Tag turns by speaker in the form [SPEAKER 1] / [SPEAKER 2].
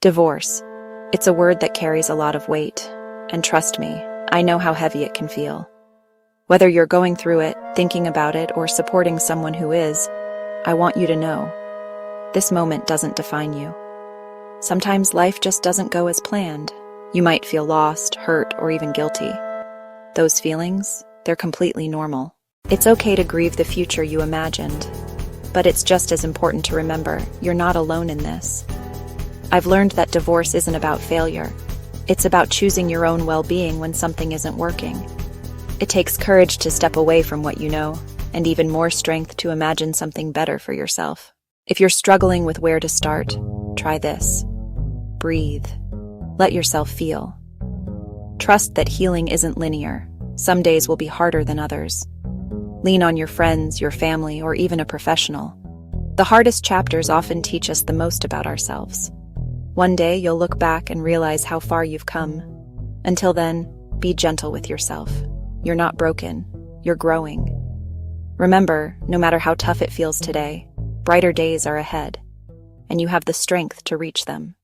[SPEAKER 1] Divorce. It's a word that carries a lot of weight, and trust me, I know how heavy it can feel. Whether you're going through it, thinking about it, or supporting someone who is, I want you to know, this moment doesn't define you. Sometimes life just doesn't go as planned. You might feel lost, hurt, or even guilty. Those feelings, they're completely normal. It's okay to grieve the future you imagined, but it's just as important to remember you're not alone in this. I've learned that divorce isn't about failure. It's about choosing your own well-being when something isn't working. It takes courage to step away from what you know, and even more strength to imagine something better for yourself. If you're struggling with where to start, try this. Breathe. Let yourself feel. Trust that healing isn't linear. Some days will be harder than others. Lean on your friends, your family, or even a professional. The hardest chapters often teach us the most about ourselves. One day you'll look back and realize how far you've come. Until then, be gentle with yourself. You're not broken. You're growing. Remember, no matter how tough it feels today, brighter days are ahead, and you have the strength to reach them.